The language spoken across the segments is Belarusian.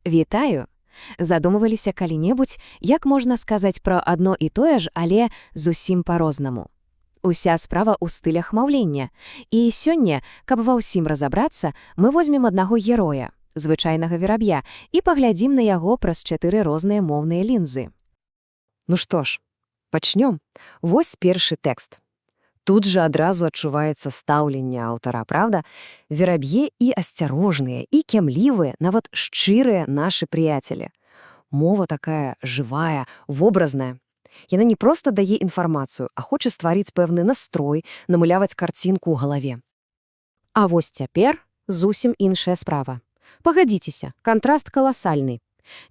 Вітаю! Задумываліся калі-небудзь, як можна сказаць пра адно і тое ж, але зусім па-рознаму. Уся справа ў стылях маўлення. І сёння, каб ва ўсім разабрацца, мы возьмем аднаго героя, звычайнага вераб'я, і паглядзім на яго праз 4 розныя моўныя лінзы. Ну што ж, пачнём. Вось першы тэкст. Тут жа адразу адчуваецца стаўленне аўтара, правда? Вераб'і і асцярожныя, і кемлівыя, нават шчырыя нашы прыяцелі. Мова такая жывая, вобразная. Яна не проста дае інфармацыю, а хоча стварыць пэўны настрой, намаляваць карцінку ў галаве. А вось цяпер зусім іншая справа. Пагадзіцеся, кантраст каласальны.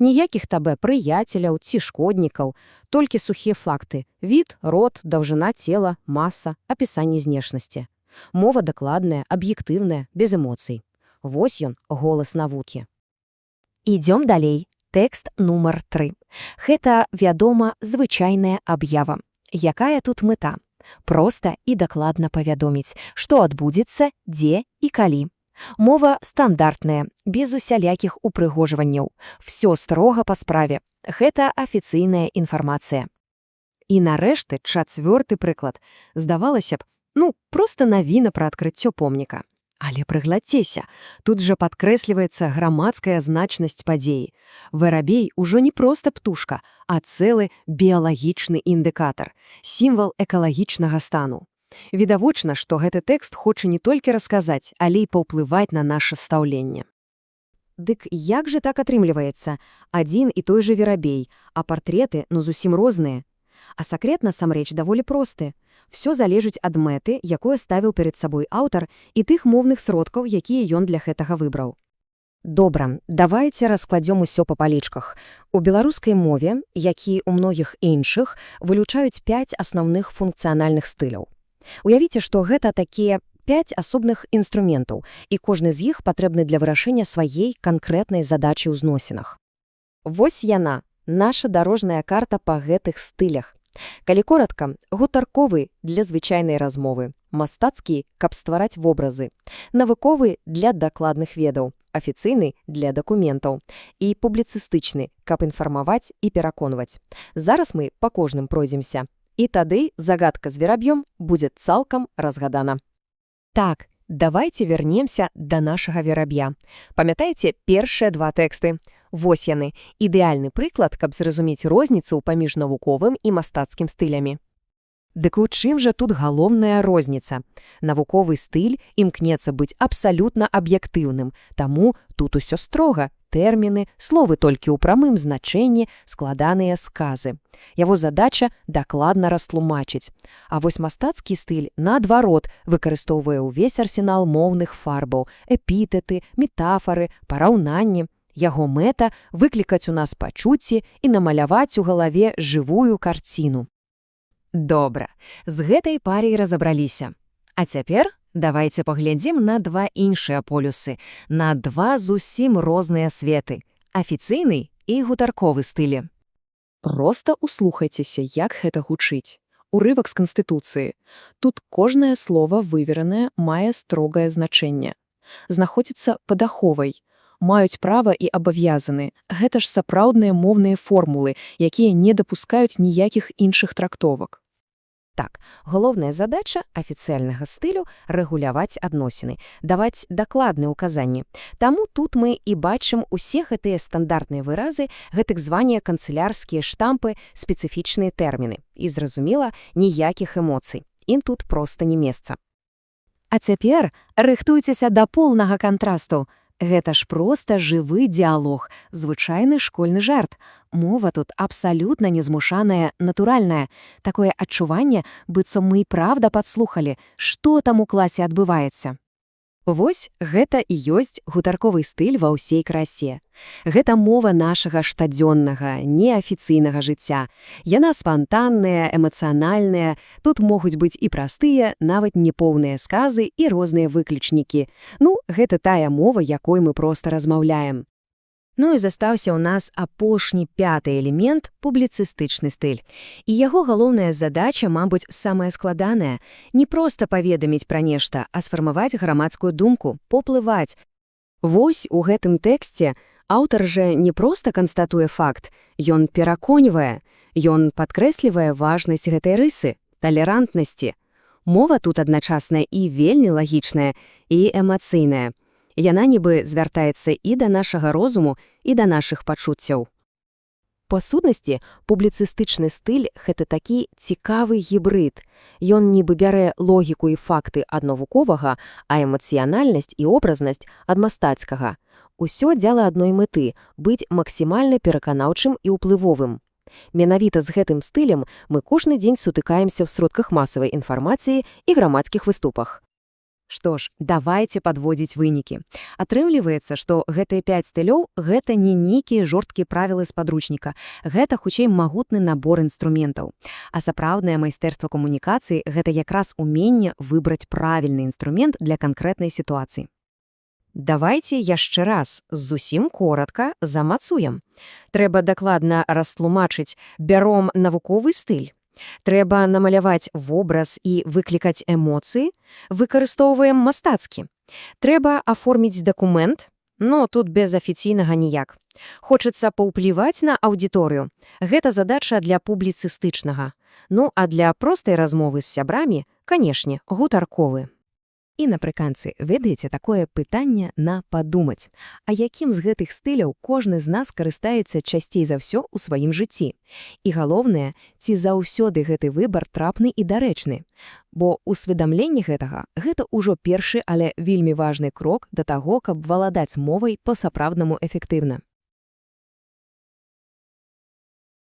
Ніякіх табе прыяцеляў ці шкоднікаў, толькі сухія факты: від, род, даўжына цела, маса, апісанне знешнасці. Мова дакладная, аб'ектыўная, без эмоцый. Вось ён, голас навукі. Ідзём далей. Тэкст нумар 3. Гэта, вядома, звычайная аб'ява. Якая тут мэта? Проста і дакладна павядоміць, што адбудзецца, дзе і калі. Мова стандартная, без усялякіх упрыгожванняў. Всё строга па справе. Гэта афіцыйная інфармацыя. І нарэшце 4-ты прыклад. Здавалася б, проста навіна пра адкрыццё помніка. Але прыглядзьцеся, тут жа падкрэсліваецца грамадская значнасць падзеі. Верабей ужо не проста птушка, а цэлы біялагічны індыкатар, сімвал экалагічнага стану. Відавочна, што гэты тэкст хоча не толькі расказаць, але і паўплываць на наша стаўленне. Дык як жа так атрымліваецца? Адзін і той жа верабей, а партрэты, зусім розныя. А сакрэт, насамрэч, даволі просты. Всё залежыць ад мэты, якое ставіў перад сабой аўтар, і тых моўных сродкаў, якія ён для гэтага выбраў. Добра, давайце раскладзём усё па палічках. У беларускай мове, як і ў многіх іншых, вылучаюць 5 асноўных функцыянальных стыляў. Уявіце, што гэта такія 5 асобных інструментаў, і кожны з іх патрэбны для вырашэння сваей канкрэтнай задачы ў зносінах. Вось яна, наша дарожная карта па гэтых стылях. Калі коратка, гутарковы для звычайнай размовы, мастацкі, каб ствараць вобразы, навуковы для дакладных ведаў, афіцыйны для дакументаў і публіцыстычны, каб інфармаваць і пераконваць. Зараз мы па кожным пройдземся. І тады загадка з вераб'ём будзе цалкам разгадана. Так, давайце вернемся да нашага вераб'я. Памятаеце першыя 2 тэксты? Вось яны, ідэальны прыклад, каб зразумець розніцу паміж навуковым і мастацкім стылямі. Дык у чым жа тут галоўная розніца? Навуковы стыль імкнецца быць абсалютна аб'ектыўным, таму тут усё строга. Тэрміны, словы толькі ў прамым значэнні, складаныя сказы. Яго задача дакладна растлумачыць. А вось мастацкі стыль, наадварот, выкарыстоўвае ўвесь арсенал моўных фарбаў, эпітэты, метафары, параўнанні. Яго мэта – выклікаць у нас пачуцці і намаляваць у галаве жывую карціну. Добра, з гэтай парай разабраліся. А цяпер давайце паглядзім на 2 іншыя полюсы, на 2 зусім розныя светы – афіцыйны і гутарковы стылі. Проста услухайцеся, як гэта гучыць. Урывак з Канстытуцыі. Тут кожнае слова выверанае мае строгае значэнне. Знаходзіцца пад аховай. Маюць права і абавязаны. Гэта ж сапраўдныя моўныя формулы, якія не дапускаюць ніякіх іншых трактовак. Так, галоўная задача афіцыяльнага стылю – рэгуляваць адносіны, даваць дакладныя ўказанні. Таму тут мы і бачым усе гэтыя стандартныя выразы, гэтак званыя канцылярскія штампы, спецыфічныя тэрміны. І, зразумела, ніякіх эмоцый. Ім тут проста не месца. А цяпер рыхтуйцеся да поўнага кантрасту. Гэта ж проста жывы дыялог, звычайны школьны жарт. Мова тут абсалютна незмушаная, натуральная. Такое адчуванне, быццам мы і правда падслухалі, што там у класе адбываецца. Вось гэта і ёсць гутарковы стыль ва ўсей красе. Гэта мова нашага штодзённага, неафіцыйнага жыцця. Яна спантанная, эмацыянальная, тут могуць быць і простыя, нават непоўныя сказы і розныя выключнікі. Гэта тая мова, якой мы проста размаўляем. І застаўся ў нас апошні 5-й элемент – публіцыстычны стыль. І яго галоўная задача, мабыць, самая складаная – не проста паведаміць пра нешта, а сфармаваць грамадскую думку, паўплываць. Вось у гэтым тэксце Аўтар жа не проста канстатуе факт, ён пераконвае, ён падкрэслівае важнасць гэтай рысы, талерантнасці. Мова тут адначасна і вельмі лагічная, і эмацыйная. Яна нібы звяртаецца і да нашага розуму, і да нашых пачуццяў. Па сутнасці, публіцыстычны стыль – гэта такі цікавы гібрид. Ён нібы бярэ логіку і факты ад навуковага, а эмацыянальнасць і образнасць ад мастацкага. Усё дзеля адной мэты – быць максімальна пераканаўчым і ўплывовым. Менавіта з гэтым стылем мы кожны дзень сутыкаемся ў сродках масавай інфармацыі і грамадскіх выступах. Што ж, давайце падводзіць вынікі. Атрымліваецца, што гэтыя 5 стылёў – гэта не нейкія жорсткія правілы з падручніка. Гэта, хутчэй, магутны набор інструментаў. А сапраўднае майстэрства камунікацыі – гэта якраз уменне выбраць правільны інструмент для канкрэтнай сітуацыі. Давайце яшчэ раз, зусім коратка, замацуем. Трэба дакладна растлумачыць, бяром навуковы стыль. Трэба намаляваць вобраз і выклікаць эмоцыі, выкарыстоўваем мастацкі. Трэба аформіць дакумент, но тут без афіцыйнага ніяк. Хочацца паўпліваць на аўдыторыю. Гэта задача для публіцыстычнага. Ну, а для простай размовы з сябрамі, канешне, гутарковы. І напрыканцы, ведаеце, такое пытанне на падумаць. А якім з гэтых стыляў кожны з нас карыстаецца часцей за ўсё ў сваім жыцці? І галоўнае, ці заўсёды гэты выбар трапны і дарэчны? Бо усведамленне гэтага – гэта ўжо першы, але вельмі важны крок да таго, каб валадаць мовай па-сапраўднаму эфектыўна.